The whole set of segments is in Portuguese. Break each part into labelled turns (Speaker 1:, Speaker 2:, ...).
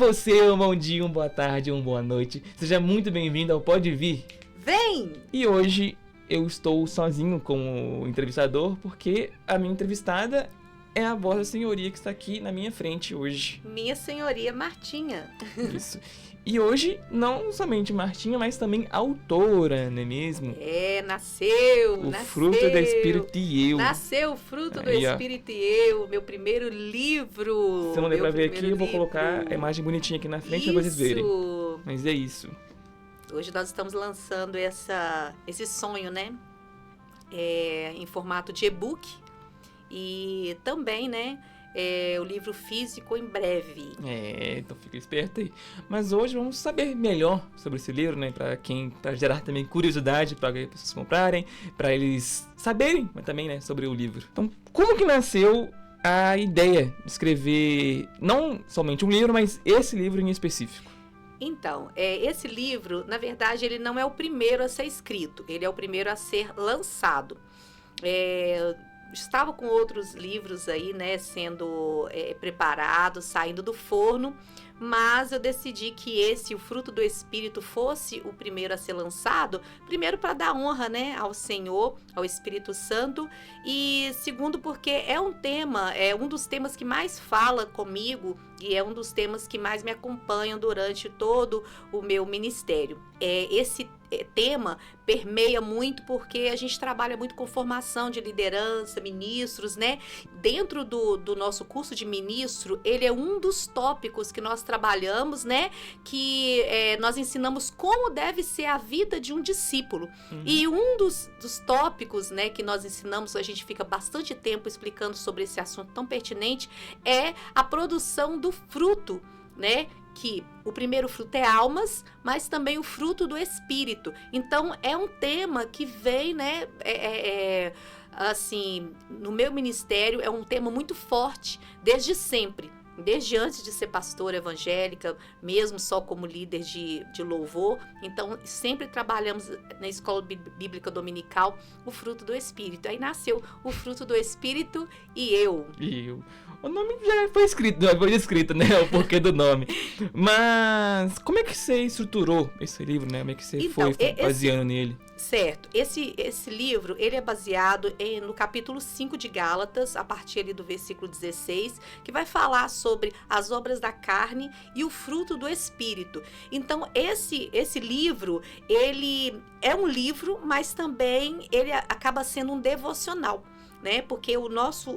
Speaker 1: você, um bom dia, uma boa tarde, uma boa noite. Seja muito bem-vindo ao Pode Vir.
Speaker 2: Vem!
Speaker 1: E hoje eu estou sozinho como entrevistador porque a minha entrevistada é a Vossa Senhoria que está aqui na minha frente hoje.
Speaker 2: Minha Senhoria Martinha.
Speaker 1: Isso. E hoje, não somente Martinha, mas também autora, não é mesmo?
Speaker 2: Nasceu!
Speaker 1: O Fruto do Espírito e Eu.
Speaker 2: Nasceu o Fruto do
Speaker 1: Aí, ó.
Speaker 2: Espírito e Eu, meu primeiro livro.
Speaker 1: Se não der
Speaker 2: meu
Speaker 1: pra ver aqui,
Speaker 2: primeiro
Speaker 1: eu vou
Speaker 2: livro.
Speaker 1: colocar a imagem bonitinha aqui na frente pra vocês verem. Mas é isso.
Speaker 2: Hoje nós estamos lançando esse sonho, né? Em formato de e-book e também, né? O livro físico em breve.
Speaker 1: Então fica esperto aí. Mas hoje vamos saber melhor sobre esse livro, né? Pra gerar também curiosidade para as pessoas comprarem, para eles saberem também, né, sobre o livro. Então, como que nasceu a ideia de escrever não somente um livro, mas esse livro em específico?
Speaker 2: Então, esse livro, na verdade, ele não é o primeiro a ser escrito, ele é o primeiro a ser lançado. Estava com outros livros aí, né, sendo preparados, saindo do forno, mas eu decidi que o Fruto do Espírito, fosse o primeiro a ser lançado, primeiro para dar honra, né, ao Senhor, ao Espírito Santo, e segundo porque é um dos temas que mais fala comigo e é um dos temas que mais me acompanham durante todo o meu ministério. Esse tema permeia muito porque a gente trabalha muito com formação de liderança, ministros, né? Dentro do nosso curso de ministro, ele é um dos tópicos que nós trabalhamos, né? Que nós ensinamos como deve ser a vida de um discípulo. E um dos tópicos, né, que nós ensinamos, a gente fica bastante tempo explicando sobre esse assunto tão pertinente, é a produção do fruto, né? Que o primeiro fruto é almas, mas também o fruto do Espírito. Então, é um tema que vem, né, assim, no meu ministério, é um tema muito forte, desde sempre. Desde antes de ser pastora evangélica, mesmo só como líder de louvor. Então, sempre trabalhamos na escola bíblica dominical o fruto do Espírito. Aí nasceu o fruto do Espírito e eu.
Speaker 1: O nome já foi escrito, né? O porquê do nome. Mas como é que você estruturou esse livro, né? Como é que você foi baseando nele?
Speaker 2: Certo. Esse livro, ele é baseado no capítulo 5 de Gálatas, a partir ali do versículo 16, que vai falar sobre as obras da carne e o fruto do Espírito. Então, esse livro, ele é um livro, mas também ele acaba sendo um devocional. Né? Porque o nosso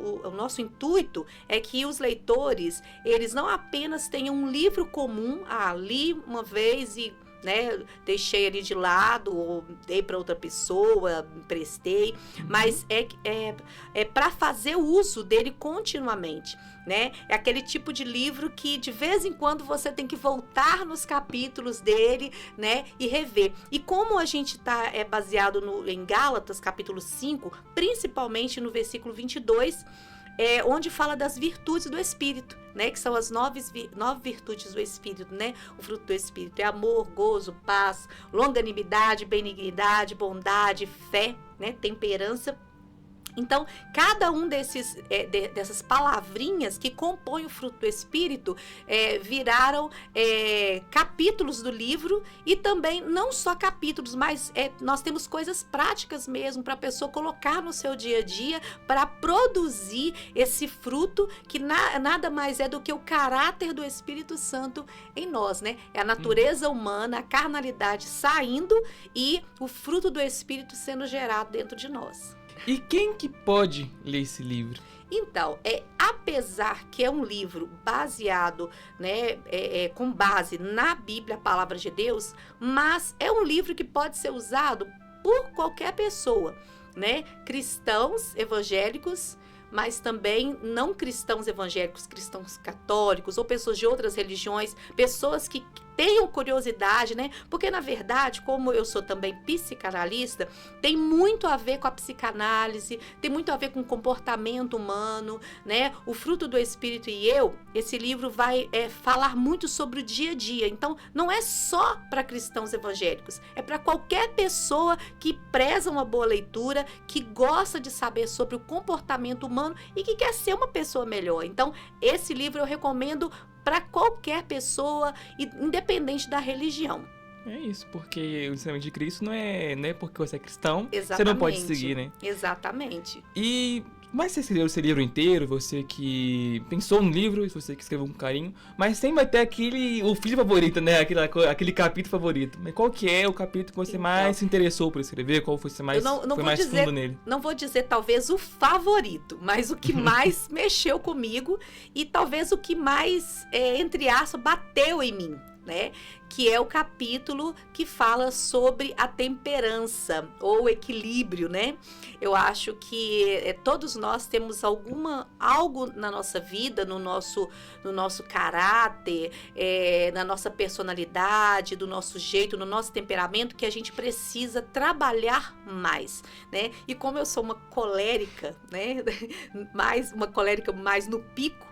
Speaker 2: intuito é que os leitores, eles não apenas tenham um livro comum, li uma vez e, né, deixei ali de lado ou dei para outra pessoa, emprestei, mas é para fazer uso dele continuamente, né? É aquele tipo de livro que de vez em quando você tem que voltar nos capítulos dele, né, e rever. E como a gente é baseado em Gálatas, capítulo 5, principalmente no versículo 22, onde fala das virtudes do Espírito, né? Que são as 9 virtudes do Espírito, né? O fruto do Espírito é amor, gozo, paz, longanimidade, benignidade, bondade, fé, né? Temperança. Então, cada um dessas palavrinhas que compõem o fruto do Espírito viraram capítulos do livro, e também não só capítulos, mas nós temos coisas práticas mesmo para a pessoa colocar no seu dia a dia para produzir esse fruto que nada mais é do que o caráter do Espírito Santo em nós, né? É a natureza humana, a carnalidade saindo e o fruto do Espírito sendo gerado dentro de nós.
Speaker 1: E quem que pode ler esse livro?
Speaker 2: Então, apesar que é um livro baseado, né, com base na Bíblia, a Palavra de Deus, mas é um livro que pode ser usado por qualquer pessoa, né? Cristãos evangélicos, mas também não cristãos evangélicos, cristãos católicos ou pessoas de outras religiões, pessoas que tenham curiosidade, né? Porque, na verdade, como eu sou também psicanalista, tem muito a ver com a psicanálise, tem muito a ver com o comportamento humano, né? O Fruto do Espírito e Eu, esse livro vai falar muito sobre o dia a dia. Então, não é só para cristãos evangélicos, é para qualquer pessoa que preza uma boa leitura, que gosta de saber sobre o comportamento humano e que quer ser uma pessoa melhor. Então, esse livro eu recomendo para qualquer pessoa, independente da religião.
Speaker 1: É isso, porque o ensinamento de Cristo não é porque você é cristão,
Speaker 2: Exatamente.
Speaker 1: você não pode seguir, né?
Speaker 2: Exatamente.
Speaker 1: Mas você escreveu esse livro inteiro, você que pensou no livro, você que escreveu com carinho, mas sempre vai ter o filho favorito, né? Aquele capítulo favorito. Mas qual que é o capítulo que você mais se interessou por escrever? Qual foi mais fundo nele?
Speaker 2: Não vou dizer talvez o favorito, mas o que mais mexeu comigo e talvez o que mais, entre aspas, bateu em mim, né? Que é o capítulo que fala sobre a temperança ou equilíbrio, né? Eu acho que todos nós temos algo na nossa vida, no nosso caráter, na nossa personalidade, do nosso jeito, no nosso temperamento, que a gente precisa trabalhar mais, né? E como eu sou uma colérica, né? Uma colérica mais no pico,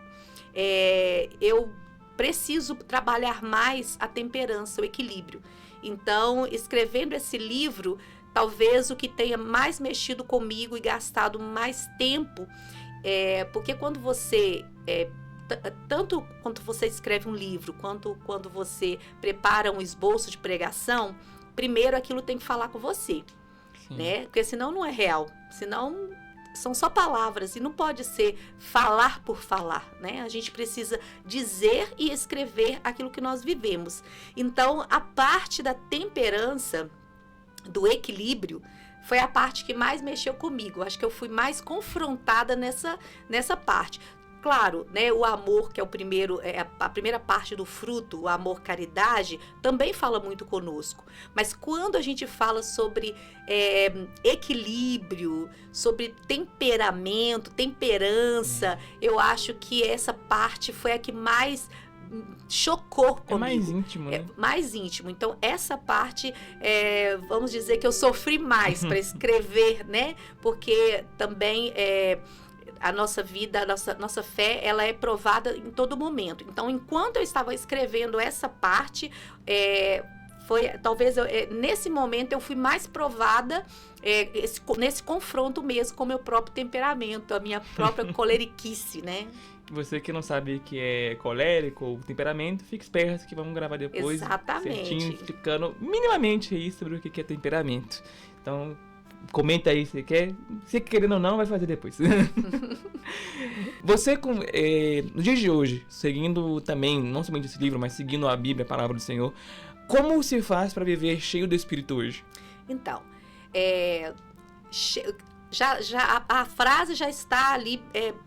Speaker 2: eu preciso trabalhar mais a temperança, o equilíbrio. Então, escrevendo esse livro, talvez o que tenha mais mexido comigo e gastado mais tempo, porque quando você, tanto quando você escreve um livro, quanto quando você prepara um esboço de pregação, primeiro aquilo tem que falar com você, né? Porque senão não é real, senão são só palavras e não pode ser falar por falar, né? A gente precisa dizer e escrever aquilo que nós vivemos. Então, a parte da temperança, do equilíbrio, foi a parte que mais mexeu comigo. Acho que eu fui mais confrontada nessa parte. Claro, né, o amor, que é a primeira parte do fruto, o amor, caridade, também fala muito conosco. Mas quando a gente fala sobre equilíbrio, sobre temperamento, temperança, eu acho que essa parte foi a que mais chocou comigo.
Speaker 1: É mais íntimo, né?
Speaker 2: É mais íntimo. Então, essa parte, vamos dizer que eu sofri mais para escrever, né? Porque também a nossa vida, a nossa fé, ela é provada em todo momento. Então, enquanto eu estava escrevendo essa parte, talvez nesse momento eu fui mais provada nesse confronto mesmo com o meu próprio temperamento, a minha própria coleriquice, né?
Speaker 1: Você que não sabe que é colérico ou temperamento, fique esperto que vamos gravar depois.
Speaker 2: Exatamente.
Speaker 1: Certinho, explicando minimamente aí sobre o que é temperamento. Então, comenta aí se quer. Se querendo ou não, vai fazer depois. Você, no dia de hoje, seguindo também, não somente esse livro, mas seguindo a Bíblia, a Palavra do Senhor, como se faz para viver cheio do Espírito hoje?
Speaker 2: Então, a frase já está ali,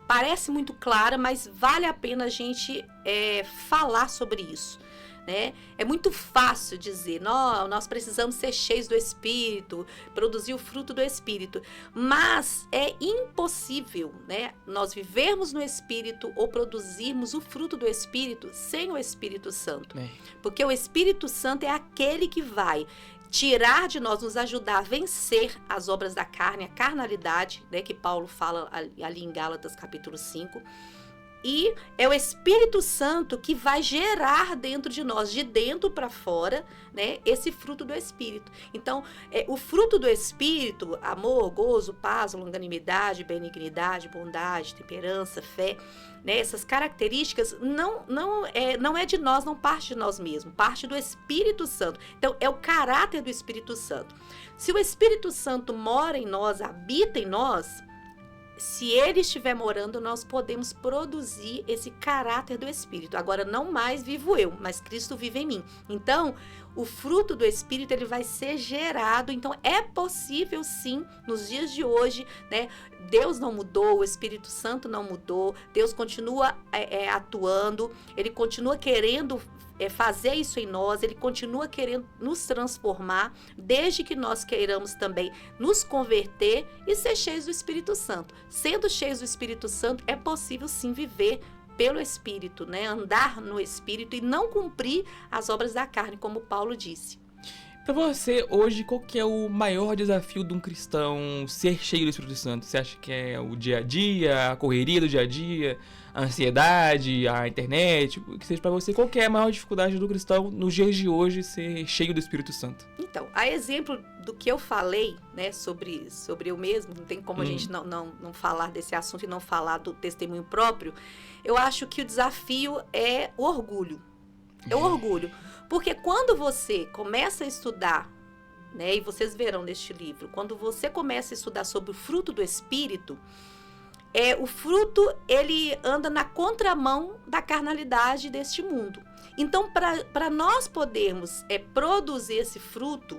Speaker 2: parece muito clara, mas vale a pena a gente falar sobre isso, né? É muito fácil dizer, nós precisamos ser cheios do Espírito, produzir o fruto do Espírito, mas é impossível, né, nós vivermos no Espírito ou produzirmos o fruto do Espírito sem o Espírito Santo, porque o Espírito Santo é aquele que vai tirar de nós, nos ajudar a vencer as obras da carne, a carnalidade, né, que Paulo fala ali em Gálatas capítulo 5. E é o Espírito Santo que vai gerar dentro de nós, de dentro para fora, né, esse fruto do Espírito. Então, o fruto do Espírito, amor, gozo, paz, longanimidade, benignidade, bondade, temperança, fé, né, essas características não é de nós, não parte de nós mesmos, parte do Espírito Santo. Então, é o caráter do Espírito Santo. Se o Espírito Santo mora em nós, habita em nós, se ele estiver morando, nós podemos produzir esse caráter do Espírito. Agora, não mais vivo eu, mas Cristo vive em mim. Então, o fruto do Espírito, ele vai ser gerado. Então, é possível, sim, nos dias de hoje, né? Deus não mudou, o Espírito Santo não mudou. Deus continua atuando, ele continua querendo fazer isso em nós, ele continua querendo nos transformar, desde que nós queiramos também nos converter e ser cheios do Espírito Santo. Sendo cheios do Espírito Santo, é possível sim viver pelo Espírito, né? Andar no Espírito e não cumprir as obras da carne, como Paulo disse.
Speaker 1: Para você, hoje, qual que é o maior desafio de um cristão ser cheio do Espírito Santo? Você acha que é o dia a dia, a correria do dia a dia, a ansiedade, a internet, o que seja para você, qual que é a maior dificuldade do cristão nos dias de hoje ser cheio do Espírito Santo?
Speaker 2: Então, a exemplo do que eu falei, né, sobre eu mesmo, não tem como a gente não falar desse assunto e não falar do testemunho próprio, eu acho que o desafio é o orgulho. É o orgulho. Porque quando você começa a estudar, né, e vocês verão neste livro, quando você começa a estudar sobre o fruto do Espírito, o fruto, ele anda na contramão da carnalidade deste mundo. Então, para nós podermos produzir esse fruto,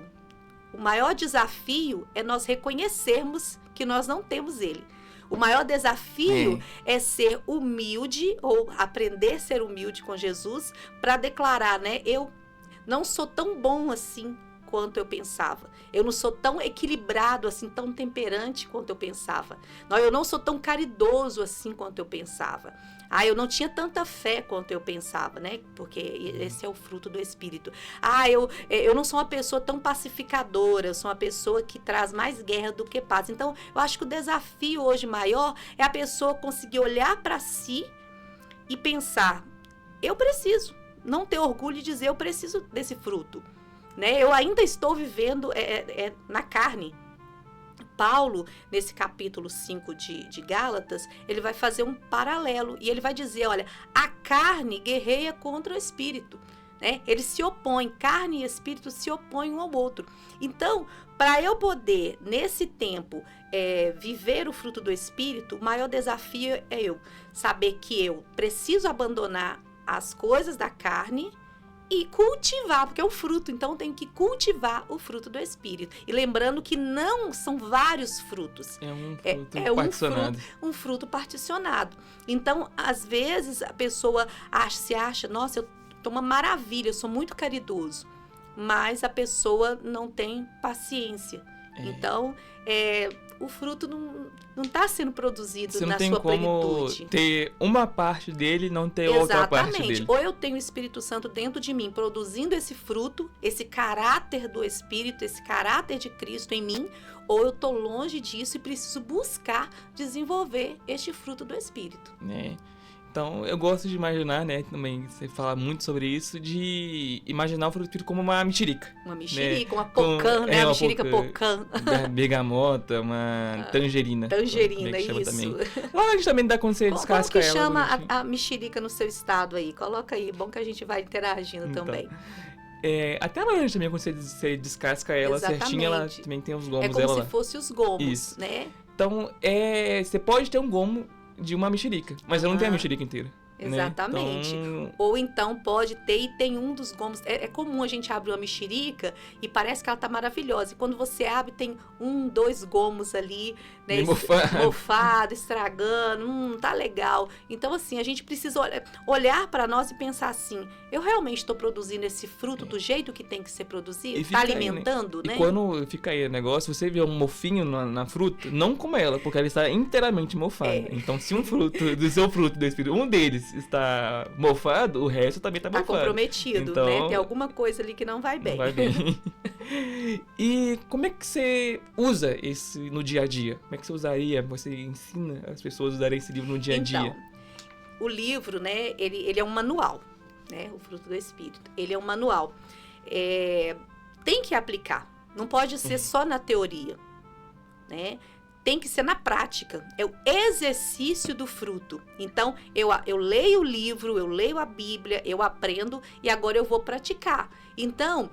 Speaker 2: o maior desafio é nós reconhecermos que nós não temos ele. O maior desafio é ser humilde, ou aprender a ser humilde com Jesus, para declarar, né, eu não sou tão bom assim quanto eu pensava. Eu não sou tão equilibrado assim, tão temperante quanto eu pensava. Não, eu não sou tão caridoso assim quanto eu pensava. Eu não tinha tanta fé quanto eu pensava, né? Porque esse é o fruto do Espírito. Eu não sou uma pessoa tão pacificadora, eu sou uma pessoa que traz mais guerra do que paz. Então, eu acho que o desafio hoje maior é a pessoa conseguir olhar para si e pensar, eu preciso, não ter orgulho de dizer, eu preciso desse fruto. Né? Eu ainda estou vivendo na carne. Paulo, nesse capítulo 5 de Gálatas, ele vai fazer um paralelo e ele vai dizer, olha, a carne guerreia contra o espírito, né? Eles se opõem, carne e espírito se opõem um ao outro. Então, para eu poder, nesse tempo, viver o fruto do espírito, o maior desafio é eu saber que eu preciso abandonar as coisas da carne e cultivar, porque é um fruto, então tem que cultivar o fruto do Espírito. E lembrando que não são vários frutos.
Speaker 1: É um fruto particionado.
Speaker 2: Um fruto particionado. Então, às vezes, a pessoa se acha, nossa, eu tô uma maravilha, eu sou muito caridoso. Mas a pessoa não tem paciência. Então, o fruto não está sendo produzido na sua plenitude. Você não tem como
Speaker 1: ter uma parte dele e não ter outra parte dele.
Speaker 2: Exatamente. Ou eu tenho o Espírito Santo dentro de mim, produzindo esse fruto, esse caráter do Espírito, esse caráter de Cristo em mim, ou eu estou longe disso e preciso buscar desenvolver este fruto do Espírito.
Speaker 1: Então, eu gosto de imaginar, né, também, você fala muito sobre isso, de imaginar o fruto do Espírito como uma mexerica.
Speaker 2: Uma mexerica, né? Uma pocã, né? Uma mexerica pocã.
Speaker 1: Bergamota, uma tangerina.
Speaker 2: Tangerina, isso.
Speaker 1: Também. Lá a gente também dá quando você descasca ela.
Speaker 2: Como que chama a mexerica no seu estado aí? Coloca aí, bom que a gente vai interagindo também.
Speaker 1: Até a laranja também, quando você descasca ela certinha, ela também tem os gomos dela lá.
Speaker 2: É como se fosse os gomos,
Speaker 1: isso.
Speaker 2: Né?
Speaker 1: Então, você pode ter um gomo de uma mexerica, mas eu não tenho a mexerica inteira.
Speaker 2: Exatamente.
Speaker 1: Né? Então...
Speaker 2: Ou então pode ter e tem um dos gomos. É comum a gente abrir uma mexerica e parece que ela tá maravilhosa. E quando você abre, tem 2 gomos ali, né? Mofado, estragando. Não tá legal. Então, assim, a gente precisa olhar para nós e pensar assim: eu realmente estou produzindo esse fruto do jeito que tem que ser produzido? Está alimentando,
Speaker 1: aí, né?
Speaker 2: né?
Speaker 1: E quando fica aí o negócio, você vê um mofinho na fruta, não coma ela, porque ela está inteiramente mofada. Então, se um fruto do seu fruto do Espírito, um deles está mofado, o resto também está mofado.
Speaker 2: Está comprometido, então, né? Tem alguma coisa ali que não vai bem.
Speaker 1: Não vai bem. E como é que você usa isso no dia a dia? Como é que você usaria? Você ensina as pessoas a usarem esse livro no dia a dia?
Speaker 2: Então, o livro, né? Ele é um manual, né? O fruto do Espírito. Ele é um manual. Tem que aplicar. Não pode ser só na teoria, né? Tem que ser na prática, é o exercício do fruto. Então, eu leio o livro, eu leio a Bíblia, eu aprendo e agora eu vou praticar. Então,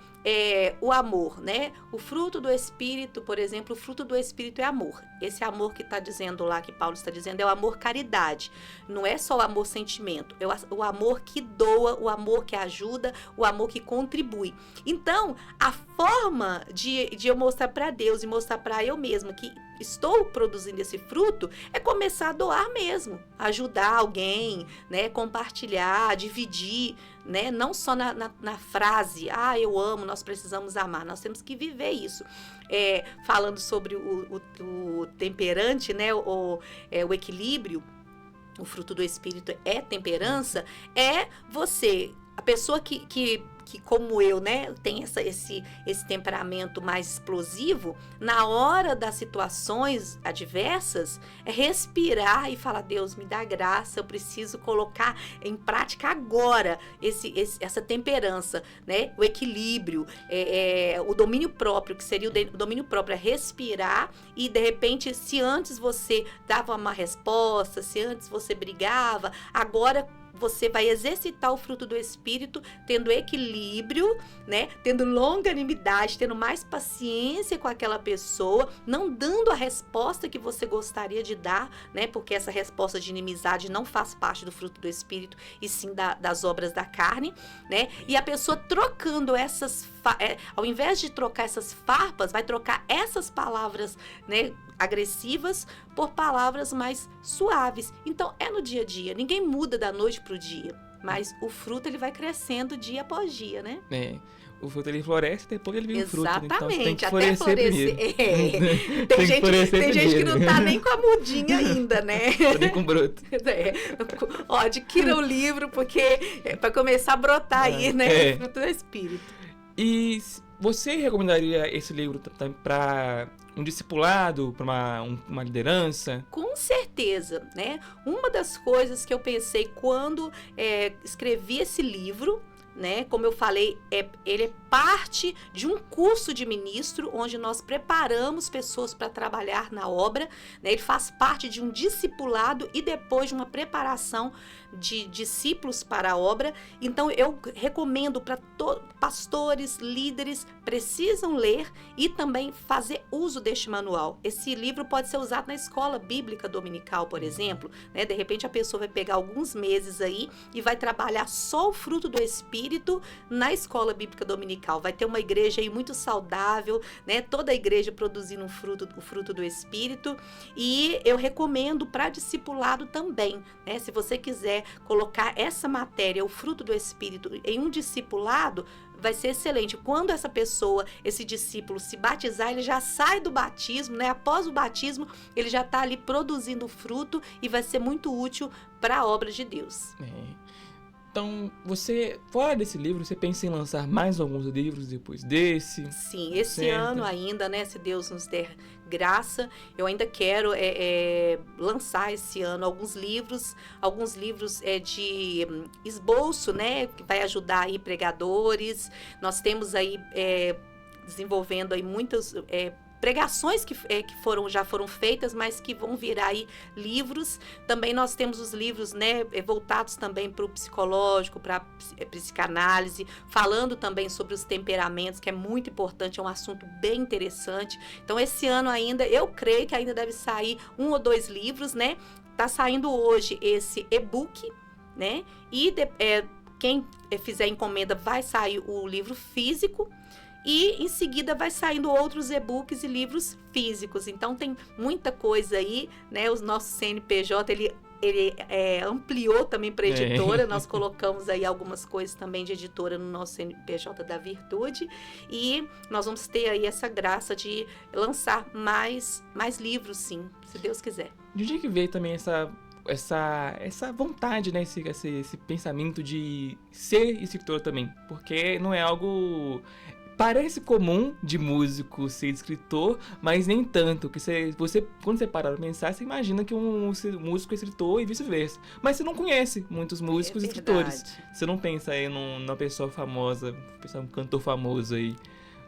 Speaker 2: o amor, né? O fruto do Espírito, por exemplo, o fruto do Espírito é amor. Esse amor que está dizendo lá, que Paulo está dizendo, é o amor caridade. Não é só o amor sentimento, é o amor que doa, o amor que ajuda, o amor que contribui. Então, a forma de eu mostrar para Deus e mostrar para eu mesma que estou produzindo esse fruto é começar a doar mesmo, ajudar alguém, né? Compartilhar, dividir, né? Não só na frase, eu amo, nós precisamos amar, nós temos que viver isso. Falando sobre o temperante, né? O equilíbrio, o fruto do Espírito é temperança, é você, a pessoa que que como eu, né, tem esse temperamento mais explosivo, na hora das situações adversas, é respirar e falar, Deus, me dá graça, eu preciso colocar em prática agora essa temperança, né, o equilíbrio, o domínio próprio, que seria o domínio próprio, é respirar e, de repente, se antes você dava uma resposta, se antes você brigava, agora você vai exercitar o fruto do Espírito, tendo equilíbrio, né? Tendo longanimidade, tendo mais paciência com aquela pessoa, não dando a resposta que você gostaria de dar, né? Porque essa resposta de inimizade não faz parte do fruto do Espírito, e sim das obras da carne, né? E a pessoa trocando ao invés de trocar essas farpas, vai trocar essas palavras, né, agressivas por palavras mais suaves. Então, é no dia a dia. Ninguém muda da noite pro dia, mas o fruto ele vai crescendo dia após dia, né?
Speaker 1: O fruto ele floresce, depois ele vem o fruto.
Speaker 2: Exatamente,
Speaker 1: Então, tem que
Speaker 2: até florescer. Tem gente que não tá nem com a mudinha ainda, né?
Speaker 1: Nem com broto.
Speaker 2: Adquira o livro, porque é para começar a brotar aí, né? O fruto do Espírito.
Speaker 1: E você recomendaria esse livro para um discipulado, para uma liderança?
Speaker 2: Com certeza, né? Uma das coisas que eu pensei quando escrevi esse livro, né? Como eu falei, ele é parte de um curso de ministro, onde nós preparamos pessoas para trabalhar na obra, né? Ele faz parte de um discipulado e depois de uma preparação de discípulos para a obra. Então, eu recomendo para pastores, líderes, precisam ler e também fazer uso deste manual. Esse livro pode ser usado na escola bíblica dominical, por exemplo, né? De repente, a pessoa vai pegar alguns meses aí e vai trabalhar só o fruto do Espírito na escola bíblica dominical. Vai ter uma igreja aí muito saudável, né? Toda a igreja produzindo o fruto do Espírito. E eu recomendo para discipulado também, né? Se você quiser colocar essa matéria, o fruto do Espírito, em um discipulado, vai ser excelente. Quando essa pessoa, esse discípulo se batizar, ele já sai do batismo, né? Após o batismo, ele já está ali produzindo fruto e vai ser muito útil para a obra de Deus.
Speaker 1: Então, fora desse livro, você pensa em lançar mais alguns livros depois desse?
Speaker 2: Sim, esse ano ainda, né? Se Deus nos der graça, eu ainda quero lançar esse ano alguns livros de esboço, né? Que vai ajudar aí pregadores. Nós temos aí desenvolvendo aí muitas pregações que já foram feitas, mas que vão virar aí livros. Também nós temos os livros, né, voltados também para o psicológico, para a psicanálise, falando também sobre os temperamentos, que é muito importante, é um assunto bem interessante. Então, esse ano ainda, eu creio que ainda deve sair 1 ou 2 livros, né? Tá saindo hoje esse e-book, né? E quem fizer encomenda vai sair o livro físico. E em seguida vai saindo outros e-books e livros físicos. Então tem muita coisa aí, né? O nosso CNPJ, ele ampliou também para editora. Nós colocamos aí algumas coisas também de editora no nosso CNPJ da Virtude. E nós vamos ter aí essa graça de lançar mais livros, sim, se Deus quiser.
Speaker 1: De onde é que veio também essa vontade, né? Esse pensamento de ser escritor também? Porque não é algo... Parece comum de músico ser escritor, mas nem tanto. Que quando você para pra pensar, você imagina que um músico é escritor e vice-versa. Mas você não conhece muitos músicos e escritores. Você não pensa aí numa pessoa famosa, um cantor famoso aí,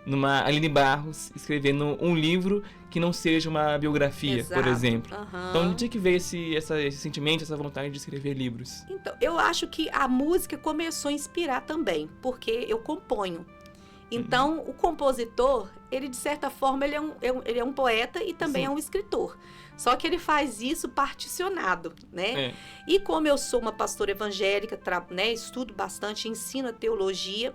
Speaker 1: numa Aline Barros, escrevendo um livro que não seja uma biografia, exato, por exemplo. Uhum. Então, onde é que veio esse sentimento, essa vontade de escrever livros?
Speaker 2: Então, eu acho que a música começou a inspirar também, porque eu componho. Então, o compositor, ele de certa forma, ele é um poeta e também é um escritor. Só que ele faz isso particionado, né? E como eu sou uma pastora evangélica, né, estudo bastante, ensino a teologia,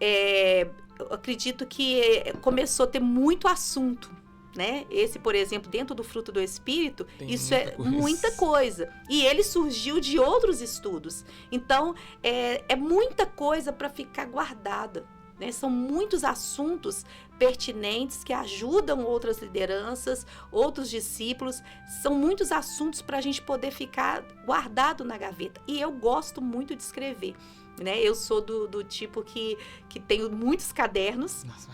Speaker 2: eu acredito que começou a ter muito assunto, né? Esse, por exemplo, dentro do fruto do Espírito, isso é muita coisa. E ele surgiu de outros estudos. Então, é muita coisa para ficar guardada. Né? São muitos assuntos pertinentes que ajudam outras lideranças, outros discípulos. São muitos assuntos para a gente poder ficar guardado na gaveta. E eu gosto muito de escrever. né? Eu sou do tipo que tenho muitos cadernos.
Speaker 1: Nossa,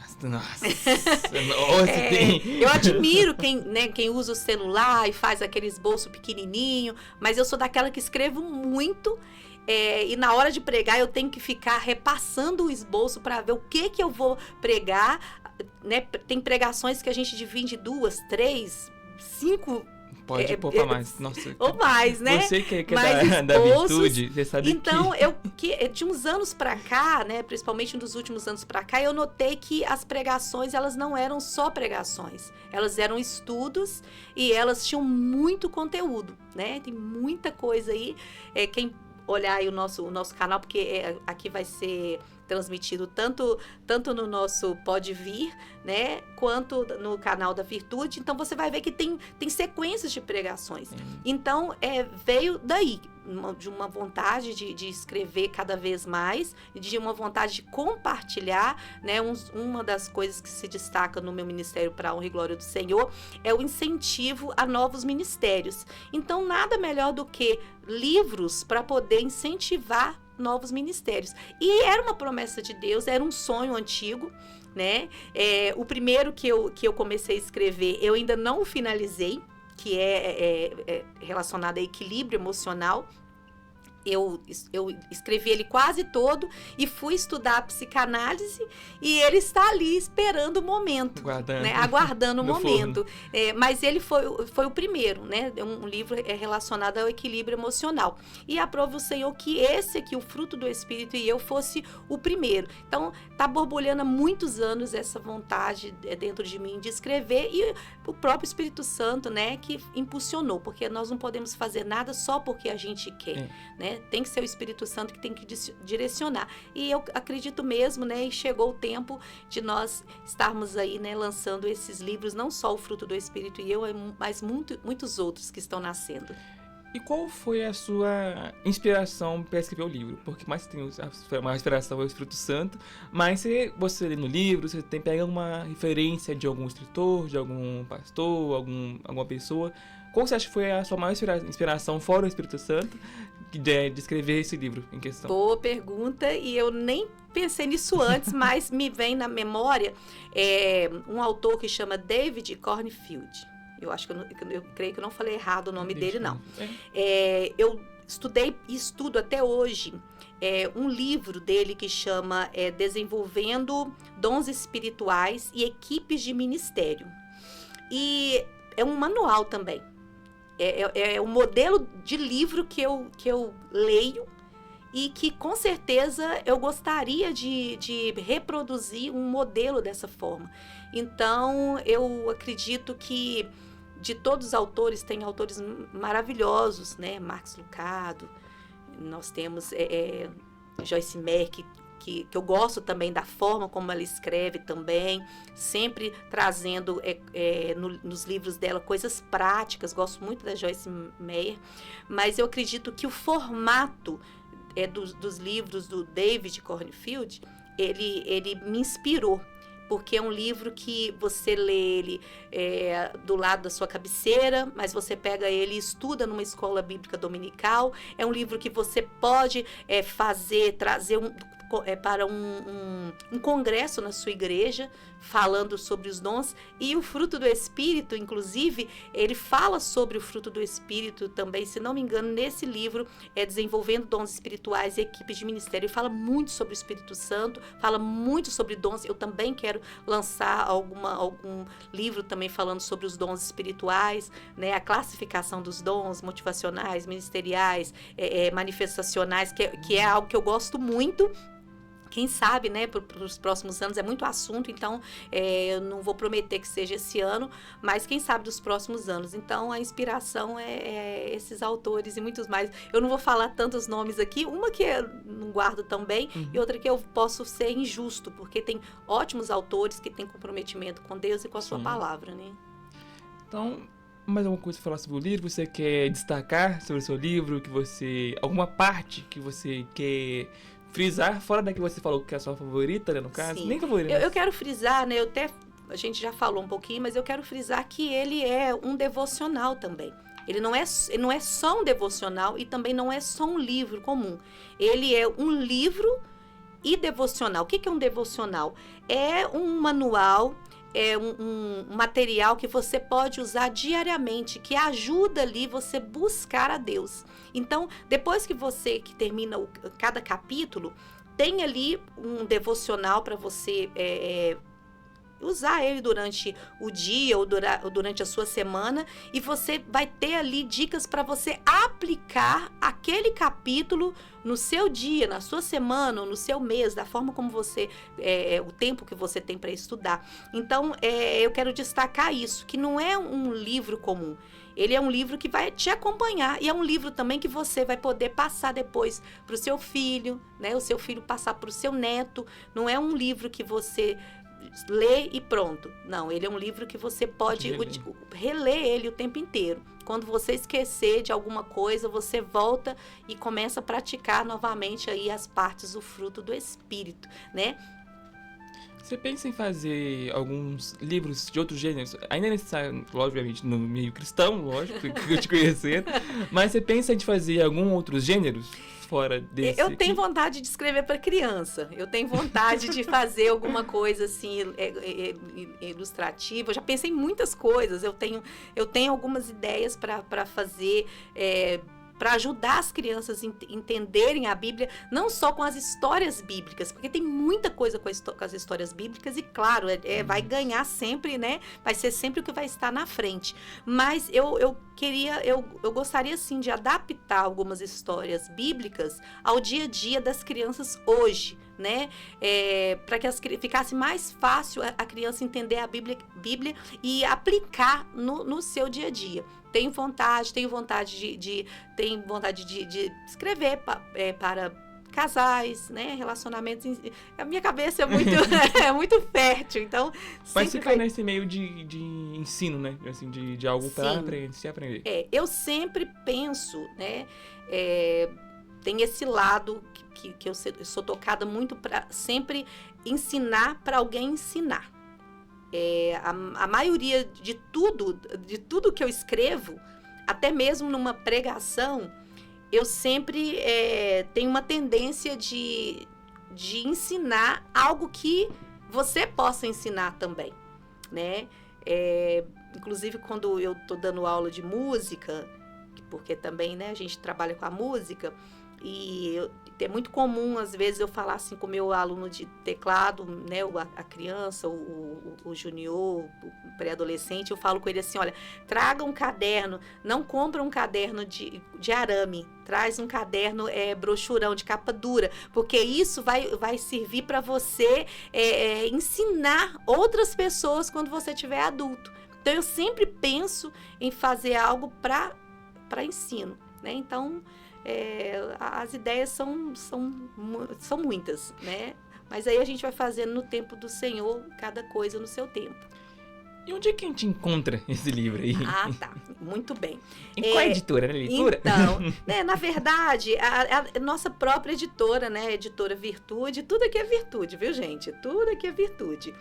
Speaker 2: Eu admiro quem usa o celular e faz aquele esboço pequenininho, mas eu sou daquela que escrevo muito. E na hora de pregar eu tenho que ficar repassando o esboço para ver o que eu vou pregar, né? Tem pregações que a gente divide em 2, 3, 5...
Speaker 1: Pode pôr pra mais. Nossa.
Speaker 2: Ou mais, né?
Speaker 1: Você que é da virtude, você sabe
Speaker 2: então,
Speaker 1: que...
Speaker 2: de uns anos pra cá, né? Principalmente dos últimos anos pra cá, eu notei que as pregações, elas não eram só pregações. Elas eram estudos e elas tinham muito conteúdo, né? Tem muita coisa aí. Quem olhar aí o nosso canal, porque aqui vai ser transmitido tanto no nosso Pode Vir, né, quanto no canal da Virtude. Então você vai ver que tem sequências de pregações. Então veio daí, de uma vontade de escrever cada vez mais, de uma vontade de compartilhar, né? Uma das coisas que se destaca no meu ministério para a honra e glória do Senhor é o incentivo a novos ministérios. Então nada melhor do que livros para poder incentivar novos ministérios. E era uma promessa de Deus, era um sonho antigo, né? O primeiro que eu comecei a escrever, eu ainda não o finalizei, que é relacionado a equilíbrio emocional. Eu escrevi ele quase todo e fui estudar a psicanálise, e ele está ali esperando o momento, aguardando o momento. Mas ele foi o primeiro, né? Um livro relacionado ao equilíbrio emocional. E aprove o Senhor que esse aqui, o fruto do Espírito, e eu fosse o primeiro. Então, está borbulhando há muitos anos essa vontade dentro de mim de escrever, e o próprio Espírito Santo, né, que impulsionou, porque nós não podemos fazer nada só porque a gente quer, né? Tem que ser o Espírito Santo que tem que direcionar. E eu acredito mesmo, né? E chegou o tempo de nós estarmos aí, né? Lançando esses livros, não só o fruto do Espírito e eu, mas muitos outros que estão nascendo.
Speaker 1: E qual foi a sua inspiração para escrever o livro? Porque mais tem uma inspiração é o Espírito Santo, mas você lê no livro, você pega uma referência de algum escritor, de algum pastor, alguma pessoa. Qual você acha que foi a sua maior inspiração, fora o Espírito Santo, de escrever esse livro em questão?
Speaker 2: Boa pergunta, e eu nem pensei nisso antes, mas me vem na memória um autor que chama David Cornfield. Eu acho que eu creio que eu não falei errado o nome dele, não. Eu estudei e estudo até hoje um livro dele que chama Desenvolvendo Dons Espirituais e Equipes de Ministério. E é um manual também. É um modelo de livro que eu leio e que, com certeza, eu gostaria de reproduzir um modelo dessa forma. Então, eu acredito que, de todos os autores, tem autores maravilhosos, né? Marcos Lucado, nós temos Joyce Meyer, que eu gosto também da forma como ela escreve também, sempre trazendo nos livros dela coisas práticas. Gosto muito da Joyce Meyer, mas eu acredito que o formato dos livros do David Cornfield, ele me inspirou, porque é um livro que você lê ele do lado da sua cabeceira, mas você pega ele e estuda numa escola bíblica dominical. É um livro que você pode trazer para um congresso na sua igreja, falando sobre os dons. E o fruto do Espírito, inclusive, ele fala sobre o fruto do Espírito também, se não me engano, nesse livro, Desenvolvendo Dons Espirituais e Equipes de Ministério. Ele fala muito sobre o Espírito Santo, fala muito sobre dons. Eu também quero lançar algum livro também falando sobre os dons espirituais, né? A classificação dos dons motivacionais, ministeriais, manifestacionais, que é algo que eu gosto muito. Quem sabe, né, para os próximos anos, é muito assunto, então eu não vou prometer que seja esse ano, mas quem sabe dos próximos anos. Então a inspiração é esses autores e muitos mais. Eu não vou falar tantos nomes aqui, uma que eu não guardo tão bem, e outra que eu posso ser injusto, porque tem ótimos autores que têm comprometimento com Deus e com a sua palavra, né?
Speaker 1: Então, mais alguma coisa para falar sobre o livro? Você quer destacar sobre o seu livro? Alguma parte que você quer frisar, fora da que você falou que é a sua favorita, né, no caso?
Speaker 2: Sim.
Speaker 1: Nem favorita.
Speaker 2: Eu quero frisar, né, a gente já falou um pouquinho, mas eu quero frisar que ele é um devocional também. Ele não é só um devocional e também não é só um livro comum. Ele é um livro e devocional. O que é um devocional? É um manual, é um material que você pode usar diariamente, que ajuda ali você buscar a Deus. Então, depois que termina cada capítulo, tem ali um devocional para você usar ele durante o dia ou durante a sua semana, e você vai ter ali dicas para você aplicar aquele capítulo no seu dia, na sua semana, ou no seu mês, da forma como você, o tempo que você tem para estudar. Então, eu quero destacar isso, que não é um livro comum. Ele é um livro que vai te acompanhar, e é um livro também que você vai poder passar depois para o seu filho, né? O seu filho passar para o seu neto. Não é um livro que você lê e pronto. Não, ele é um livro que você pode reler ele o tempo inteiro. Quando você esquecer de alguma coisa, você volta e começa a praticar novamente aí as partes do fruto do Espírito, né?
Speaker 1: Você pensa em fazer alguns livros de outros gêneros? Ainda necessário, obviamente, no meio cristão, lógico, que eu te conhecer. Mas você pensa em fazer algum outros gêneros fora desse?
Speaker 2: Eu tenho vontade de escrever para criança. Eu tenho vontade de fazer alguma coisa assim ilustrativa. Eu já pensei em muitas coisas. Eu tenho algumas ideias para fazer. Para ajudar as crianças a entenderem a Bíblia, não só com as histórias bíblicas, porque tem muita coisa com as histórias bíblicas, e claro, vai ganhar sempre, né? Vai ser sempre o que vai estar na frente. Mas eu gostaria, sim, de adaptar algumas histórias bíblicas ao dia a dia das crianças hoje, né? Para que ficasse mais fácil a criança entender a Bíblia e aplicar no seu dia a dia. Tenho vontade de escrever para casais, né? Relacionamentos. A minha cabeça é muito, muito fértil, então...
Speaker 1: Mas fica nesse meio de ensino, né? Assim, de algo para se aprender.
Speaker 2: Eu sempre penso, né? Tem esse lado que eu sou tocada muito para sempre ensinar para alguém ensinar. A maioria de tudo que eu escrevo, até mesmo numa pregação, eu sempre tenho uma tendência de ensinar algo que você possa ensinar também, né? Inclusive, quando eu estou dando aula de música, porque também, né, a gente trabalha com a música, e é muito comum, às vezes, eu falar assim com o meu aluno de teclado, né, a criança, o junior, o pré-adolescente, eu falo com ele assim, olha, traga um caderno, não compra um caderno de arame, traz um caderno brochurão, de capa dura, porque isso vai servir para você ensinar outras pessoas quando você tiver adulto. Então, eu sempre penso em fazer algo para ensino, né? Então, as ideias são muitas, né? Mas aí a gente vai fazendo no tempo do Senhor, cada coisa no seu tempo.
Speaker 1: E onde é que a gente encontra esse livro aí?
Speaker 2: Ah, tá. Muito bem.
Speaker 1: Em qual editora? Na leitura?
Speaker 2: Então, na verdade, a nossa própria editora, né? Editora Virtude, tudo aqui é virtude, viu, gente? Tudo aqui é virtude.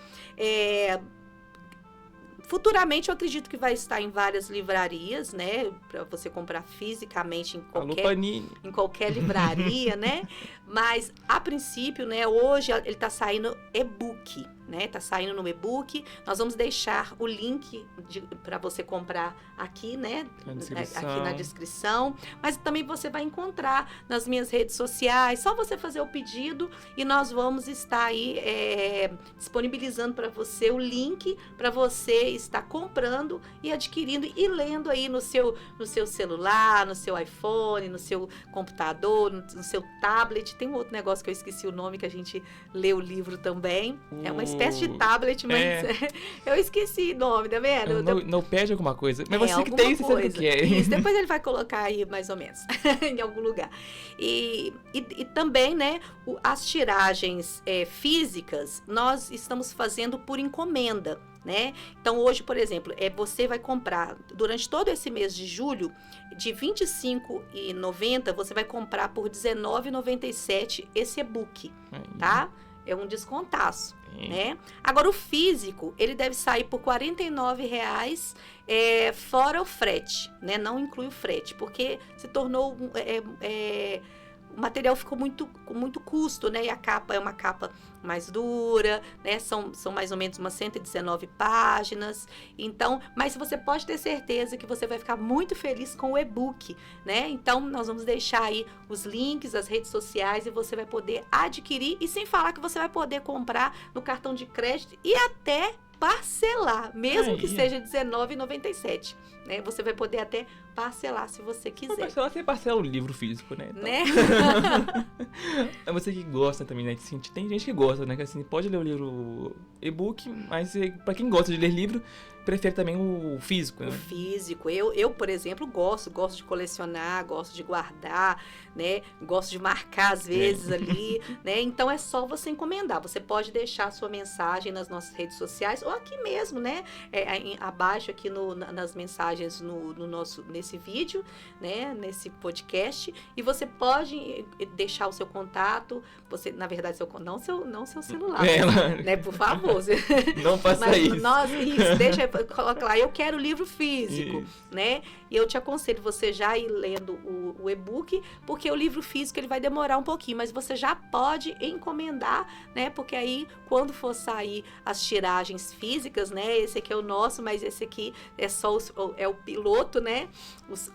Speaker 2: Futuramente, eu acredito que vai estar em várias livrarias, né? Para você comprar fisicamente em qualquer livraria, né? Mas, a princípio, né? Hoje ele está saindo e-book, né? Está saindo no e-book. Nós vamos deixar o link para você comprar aqui, né? Aqui na descrição. Mas também você vai encontrar nas minhas redes sociais. Só você fazer o pedido e nós vamos estar aí disponibilizando para você o link para você estar comprando e adquirindo e lendo aí no seu celular, no seu iPhone, no seu computador, no seu tablet. Tem um outro negócio que eu esqueci o nome, que a gente lê o livro também. É uma espécie de tablet, mas eu esqueci o nome, tá vendo?
Speaker 1: Não pede alguma coisa. Mas você que tem, você sabe o que é.
Speaker 2: Isso, depois ele vai colocar aí, mais ou menos, em algum lugar. E também, né, as tiragens físicas, nós estamos fazendo por encomenda, né? Então, hoje, por exemplo, você vai comprar, durante todo esse mês de julho, de R$ 25,90, você vai comprar por R$ 19,97 esse e-book, tá? É um descontaço. né? Agora, o físico, ele deve sair por R$ 49,00, fora o frete, né? Não inclui o frete, porque se tornou... o material ficou com muito custo, né? E a capa é uma capa mais dura, né? São mais ou menos umas 119 páginas. Então, mas você pode ter certeza que você vai ficar muito feliz com o e-book, né? Então, nós vamos deixar aí os links, as redes sociais, e você vai poder adquirir, e sem falar que você vai poder comprar no cartão de crédito e até parcelar, mesmo que seja R$19,97, né? Você vai poder até parcelar se você quiser.
Speaker 1: Parcelar, você parcela o livro físico, né? Então...
Speaker 2: Né?
Speaker 1: É você que gosta também, né? Tem gente que gosta, né? Que assim, pode ler o livro e-book, mas pra quem gosta de ler livro, prefere também o físico, né?
Speaker 2: O físico. Eu, por exemplo, gosto de colecionar, gosto de guardar, né? Gosto de marcar às vezes ali, né? Então é só você encomendar. Você pode deixar a sua mensagem nas nossas redes sociais ou aqui mesmo, né? Abaixo aqui nas mensagens nesse vídeo, né? Nesse podcast. E você pode deixar o seu contato. Você, na verdade, não seu celular, né? Por favor.
Speaker 1: Não faça isso.
Speaker 2: Deixa, coloca lá, eu quero o livro físico, né? E eu te aconselho você já ir lendo o e-book, porque o livro físico ele vai demorar um pouquinho, mas você já pode encomendar, né? Porque aí, quando for sair as tiragens físicas, né? Esse aqui é o nosso, mas esse aqui é só o piloto, né?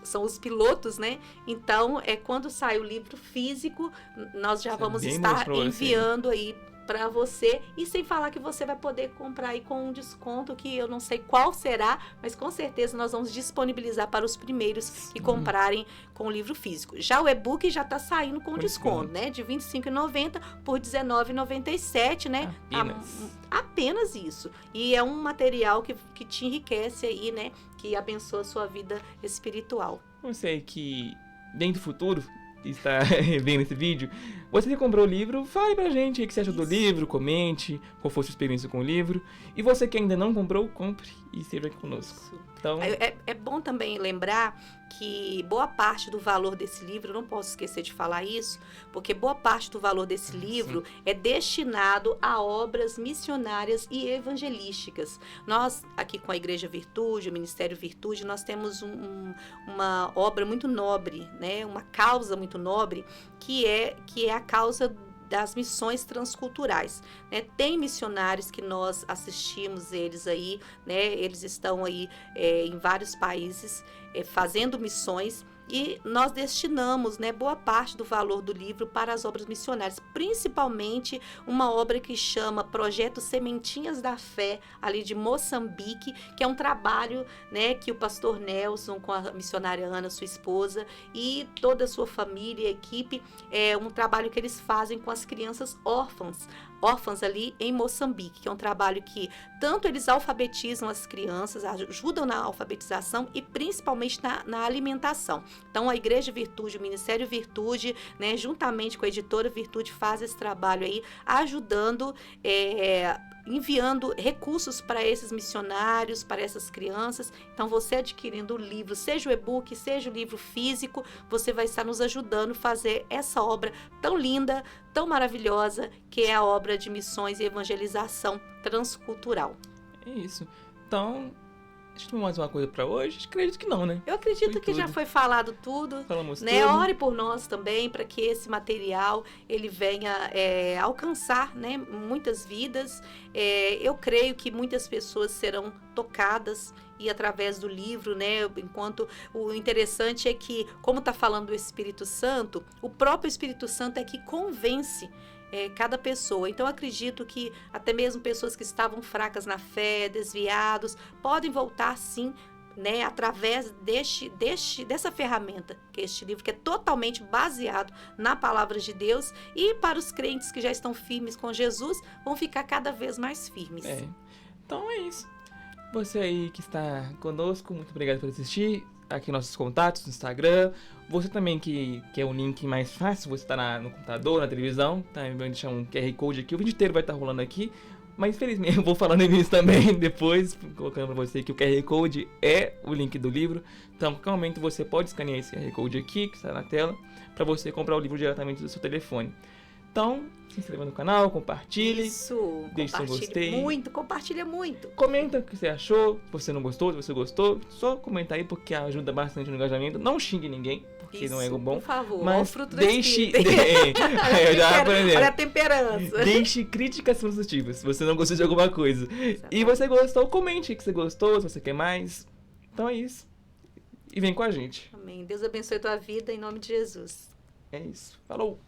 Speaker 2: São os pilotos, né? Então, quando sai o livro físico, nós já vamos estar enviando aí para você, e sem falar que você vai poder comprar aí com um desconto que eu não sei qual será, mas com certeza nós vamos disponibilizar para os primeiros que comprarem com o livro físico. Já o e-book já está saindo com desconto, né? De R$ 25,90 por R$ 19,97, né? Apenas isso. E é um material que te enriquece aí, né? Que abençoa a sua vida espiritual.
Speaker 1: Você aí que vem do futuro está vendo esse vídeo, você que comprou o livro, fale pra gente o que você achou do livro, comente qual foi a sua experiência com o livro. E você que ainda não comprou, compre e esteja aqui conosco. Então...
Speaker 2: É bom também lembrar que boa parte do valor desse livro, eu não posso esquecer de falar isso, porque boa parte do valor desse livro é destinado a obras missionárias e evangelísticas. Nós, aqui com a Igreja Virtude, o Ministério Virtude, nós temos uma obra muito nobre, né? Uma causa muito nobre, que é a causa das missões transculturais, né? Tem missionários que nós assistimos eles aí, né? Eles estão aí em vários países fazendo missões, e nós destinamos, né, boa parte do valor do livro para as obras missionárias, principalmente uma obra que chama Projeto Sementinhas da Fé, ali de Moçambique, que é um trabalho, né, que o pastor Nelson, com a missionária Ana, sua esposa, e toda a sua família e equipe, é um trabalho que eles fazem com as crianças órfãs ali em Moçambique, que é um trabalho que tanto eles alfabetizam as crianças, ajudam na alfabetização e principalmente na alimentação. Então, a Igreja Virtude, o Ministério Virtude, né, juntamente com a Editora Virtude, faz esse trabalho aí, ajudando, enviando recursos para esses missionários, para essas crianças. Então, você adquirindo o livro, seja o e-book, seja o livro físico, você vai estar nos ajudando a fazer essa obra tão linda, tão maravilhosa, que é a obra de missões e evangelização transcultural.
Speaker 1: É isso. Então, tem mais uma coisa para hoje? Acredito que não, né?
Speaker 2: Eu acredito que já foi falado tudo.
Speaker 1: Falamos
Speaker 2: né?
Speaker 1: tudo.
Speaker 2: Ore por nós também, para que esse material ele venha alcançar, né, muitas vidas. Eu creio que muitas pessoas serão tocadas e através do livro, né? Enquanto o interessante é que, como está falando do Espírito Santo, o próprio Espírito Santo é que convence cada pessoa. Então, acredito que até mesmo pessoas que estavam fracas na fé, desviados, podem voltar sim, né, através dessa ferramenta, que é este livro, que é totalmente baseado na palavra de Deus, e para os crentes que já estão firmes com Jesus, vão ficar cada vez mais firmes.
Speaker 1: Então é isso. Você aí que está conosco, muito obrigado por assistir. Aqui nossos contatos no Instagram. Você também que é o link mais fácil, você está no computador, na televisão, tá? Eu vou deixar um QR Code aqui, o vídeo inteiro vai estar rolando aqui. Mas infelizmente eu vou falando nisso também depois, colocando para você que o QR Code é o link do livro. Então, a qualquer momento você pode escanear esse QR Code aqui, que está na tela, para você comprar o livro diretamente do seu telefone. Então, se inscreva no canal, compartilhe.
Speaker 2: Isso,
Speaker 1: deixe seu gostei.
Speaker 2: Compartilha muito.
Speaker 1: Comenta o que você achou, se você não gostou, se você gostou. Só comenta aí, porque ajuda bastante no engajamento. Não xingue ninguém, porque não é algo bom.
Speaker 2: Por favor,
Speaker 1: mas
Speaker 2: o fruto do
Speaker 1: deixe...
Speaker 2: espírito.
Speaker 1: Eu já aprendi.
Speaker 2: Olha a temperança.
Speaker 1: Deixe críticas construtivas, se você não gostou de alguma coisa. E você gostou, comente que você gostou, se você quer mais. Então é isso. E vem com a gente.
Speaker 2: Amém. Deus abençoe a tua vida em nome de Jesus.
Speaker 1: É isso. Falou!